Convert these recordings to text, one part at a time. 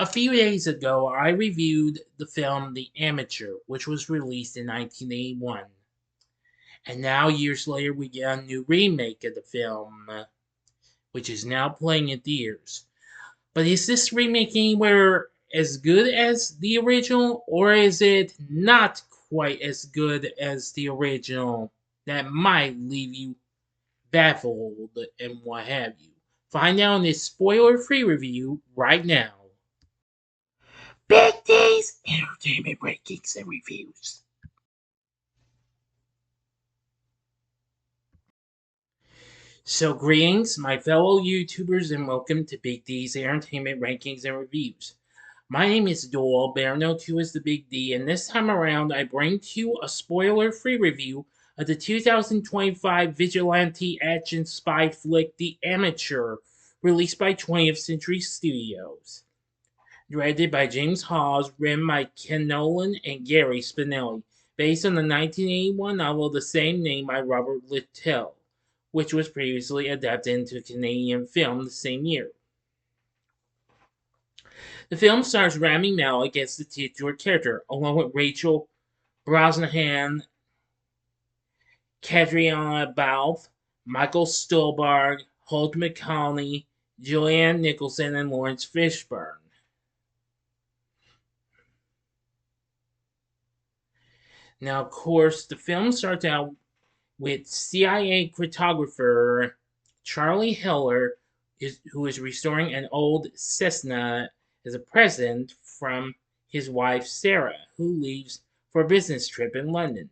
A few days ago, I reviewed the film The Amateur, which was released in 1981. And now, years later, we get a new remake of the film, which is now playing in theaters. But is this remake anywhere as good as the original, or is it not quite as good as the original that might leave you baffled and what have you? Find out in this spoiler free review right now. Big D's Entertainment Rankings and Reviews. So, greetings, my fellow YouTubers, and welcome to Big D's Entertainment Rankings and Reviews. My name is Doyle, better known to as the Big D, and this time around I bring to you a spoiler free review of the 2025 vigilante action spy flick The Amateur, released by 20th Century Studios. Directed by James Hawes, written by Ken Nolan and Gary Spinelli, based on the 1981 novel of the same name by Robert Littell, which was previously adapted into a Canadian film the same year. The film stars Rami Malek as the titular character, along with Rachel Brosnahan, Kadriana Balfe, Michael Stuhlbarg, Holt McCallany, Julianne Nicholson, and Laurence Fishburne. Now, of course, the film starts out with CIA cryptographer Charlie Heller, who is restoring an old Cessna as a present from his wife Sarah, who leaves for a business trip in London.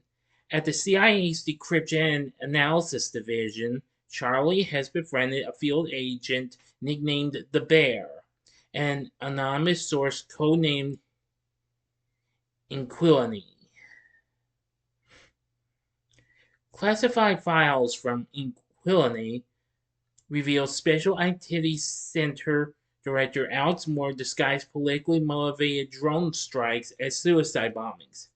At the CIA's Decryption and Analysis Division, Charlie has befriended a field agent nicknamed the Bear, an anonymous source codenamed Inquilini. Classified files from Inquilini reveal Special Activities Center Director Alex Moore disguised politically motivated drone strikes as suicide bombings.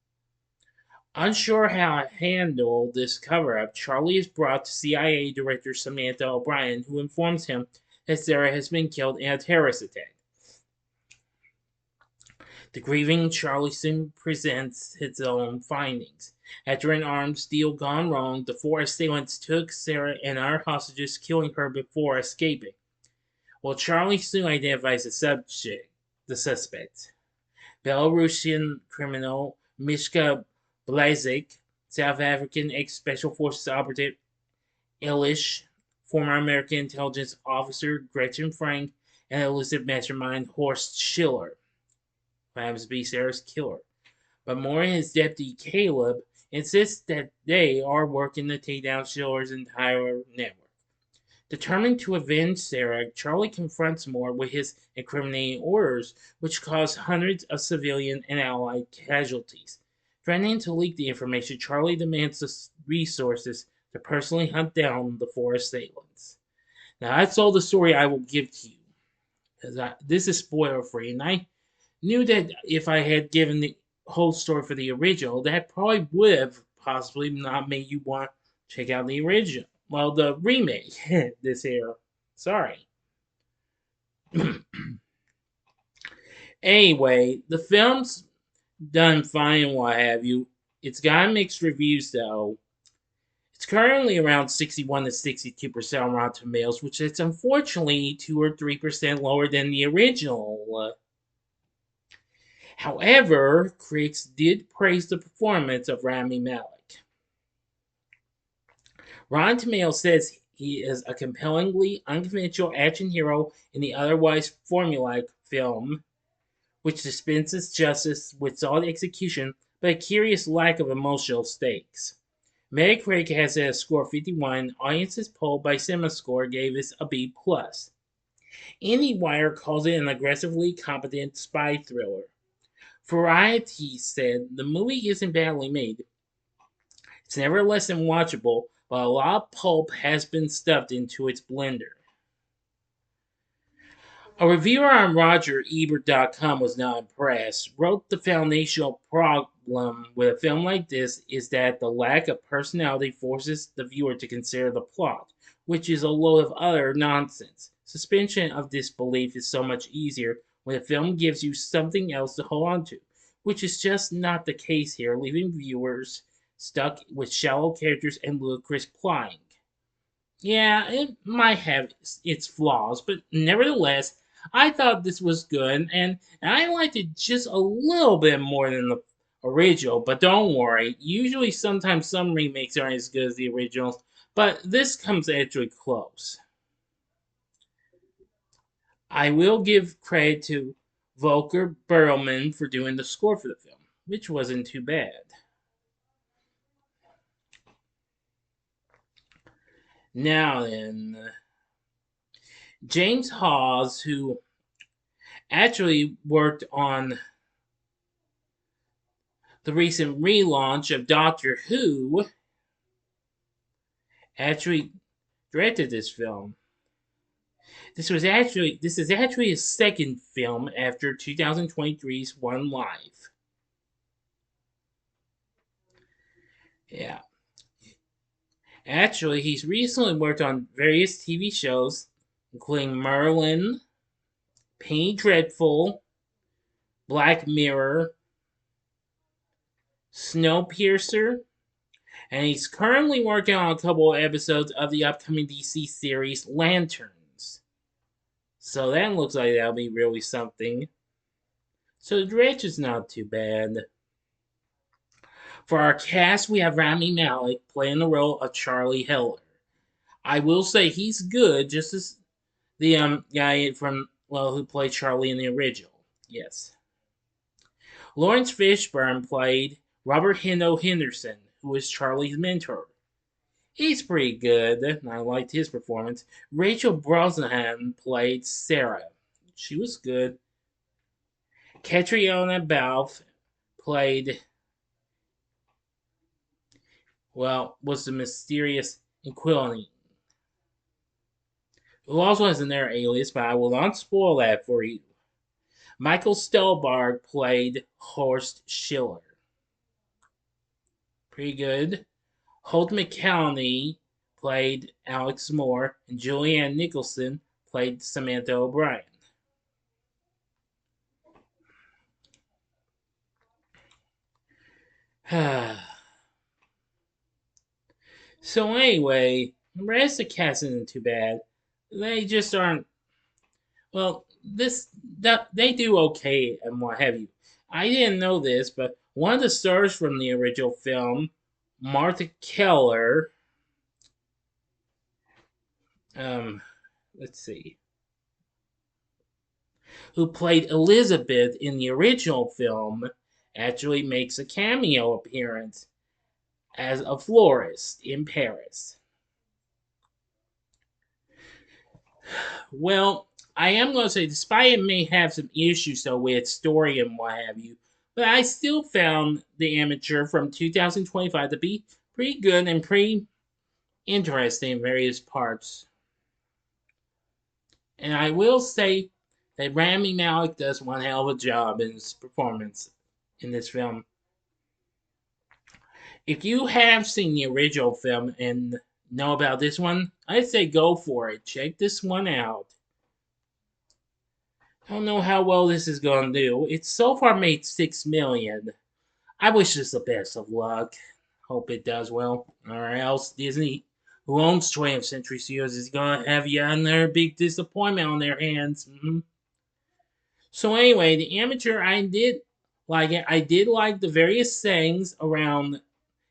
Unsure how to handle this cover up, Charlie is brought to CIA Director Samantha O'Brien, who informs him that Sarah has been killed in a terrorist attack. The grieving Charlie soon presents his own findings. After an arms deal gone wrong, the four assailants took Sarah and our hostages, killing her before escaping. Well, Charlie soon identifies the suspect. Belarusian criminal Mishka Blazik, South African ex-Special Forces operative Elish, former American intelligence officer Gretchen Frank, and elusive mastermind Horst Schiller, who happens to be Sarah's killer. But Moore and his deputy Caleb insist that they are working to take down Schiller's entire network. Determined to avenge Sarah, Charlie confronts Moore with his incriminating orders, which cause hundreds of civilian and allied casualties. Threatening to leak the information, Charlie demands the resources to personally hunt down the four assailants. Now, that's all the story I will give to you. This is spoiler free, and I knew that if I had given the whole story for the original, that probably would have possibly not made you want to check out the original. Well, the remake this year. Sorry. Anyway, the film's done fine and what have you. It's got mixed reviews though. It's currently around 61 to 62% on Rotten Tomatoes, which is unfortunately 2 or 3% lower than the original. However, critics did praise the performance of Rami Malek. Rotten Tomatoes says he is a compellingly unconventional action hero in the otherwise formulaic film, which dispenses justice with solid execution but a curious lack of emotional stakes. Metacritic has it a score of 51. Audiences polled by CinemaScore gave it a B+. IndieWire calls it an aggressively competent spy thriller. Variety said the movie isn't badly made. It's never less than watchable, but a lot of pulp has been stuffed into its blender. A reviewer on RogerEbert.com was not impressed, wrote the foundational problem with a film like this is that the lack of personality forces the viewer to consider the plot, which is a load of utter nonsense. Suspension of disbelief is so much easier when a film gives you something else to hold on to, which is just not the case here, leaving viewers stuck with shallow characters and ludicrous plotting. Yeah, it might have its flaws, but nevertheless, I thought this was good, and I liked it just a little bit more than the original. But don't worry, usually sometimes some remakes aren't as good as the originals, but this comes actually close. I will give credit to Volker Berlman for doing the score for the film, which wasn't too bad. Now then, James Hawes, who actually worked on the recent relaunch of Doctor Who, actually directed this film. This is actually his second film after 2023's One Life. Yeah. Actually, he's recently worked on various TV shows, including Merlin, Penny Dreadful, Black Mirror, Snowpiercer, and he's currently working on a couple of episodes of the upcoming DC series Lanterns. So that looks like that'll be really something. So the director's not too bad. For our cast, we have Rami Malek playing the role of Charlie Heller. I will say he's good, just as the guy from who played Charlie in the original. Yes. Laurence Fishburne played Robert Hendo Henderson, who was Charlie's mentor. He's pretty good, and I liked his performance. Rachel Brosnahan played Sarah. She was good. Catriona Balfe played, was the mysterious Inquilini, who also has another alias, but I will not spoil that for you. Michael Stelbarg played Horst Schiller. Pretty good. Holt McCallany played Alex Moore, and Julianne Nicholson played Samantha O'Brien. So anyway, the rest of the cast isn't too bad. They just aren't. Well, they do okay and what have you. I didn't know this, but one of the stars from the original film, Martha Keller, um, let's see, who played Elizabeth in the original film, actually makes a cameo appearance as a florist in Paris. Well, I am going to say, despite it may have some issues though with story and what have you, but I still found The Amateur from 2025 to be pretty good and pretty interesting in various parts. And I will say that Rami Malek does one hell of a job in his performance in this film. If you have seen the original film and know about this one, I'd say go for it. Check this one out. I don't know how well this is going to do. It's so far made 6 million. I wish this the best of luck. Hope it does well. Or else Disney, who owns 20th Century Studios, is going to have yet another big disappointment on their hands. So anyway, The Amateur, I did like it. I did like the various sayings around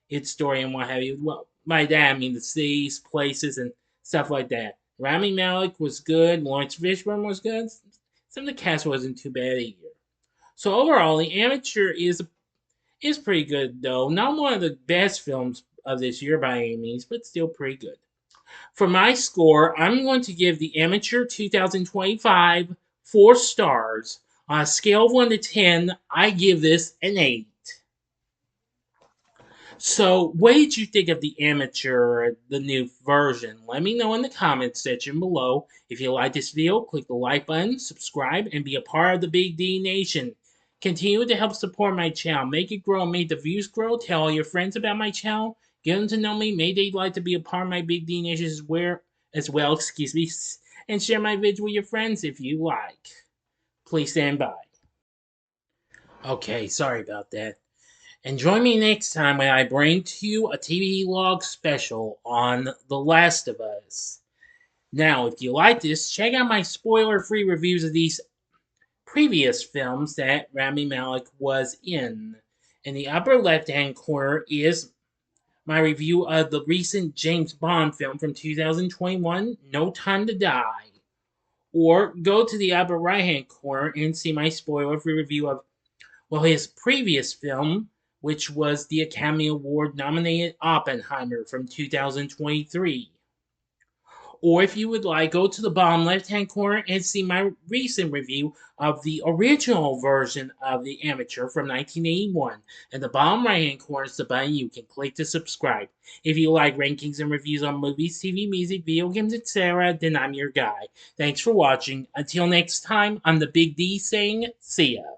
its story and what have you. Well, by that I mean the cities, places, and stuff like that. Rami Malek was good. Laurence Fishburne was good. Some of the cast wasn't too bad either. So overall, The Amateur is pretty good though. Not one of the best films of this year by any means, but still pretty good. For my score, I'm going to give The Amateur 2025 4 stars. On a scale of 1 to 10, I give this an 8. So, what did you think of The Amateur, the new version? Let me know in the comments section below. If you like this video, click the like button, subscribe, and be a part of the Big D Nation. Continue to help support my channel. Make it grow, make the views grow. Tell all your friends about my channel. Get them to know me. Maybe they'd like to be a part of my Big D Nation as well, and share my vids with your friends if you like. Please stand by. Okay, sorry about that. And join me next time when I bring to you a TV log special on The Last of Us. Now, if you like this, check out my spoiler free reviews of these previous films that Rami Malek was in. In the upper left hand corner is my review of the recent James Bond film from 2021, No Time to Die. Or go to the upper right hand corner and see my spoiler free review of, well, his previous film, which was the Academy Award nominated Oppenheimer from 2023. Or if you would like, go to the bottom left hand corner and see my recent review of the original version of The Amateur from 1981. And the bottom right hand corner is the button you can click to subscribe. If you like rankings and reviews on movies, TV, music, video games, etc., then I'm your guy. Thanks for watching. Until next time, I'm the Big D saying, see ya.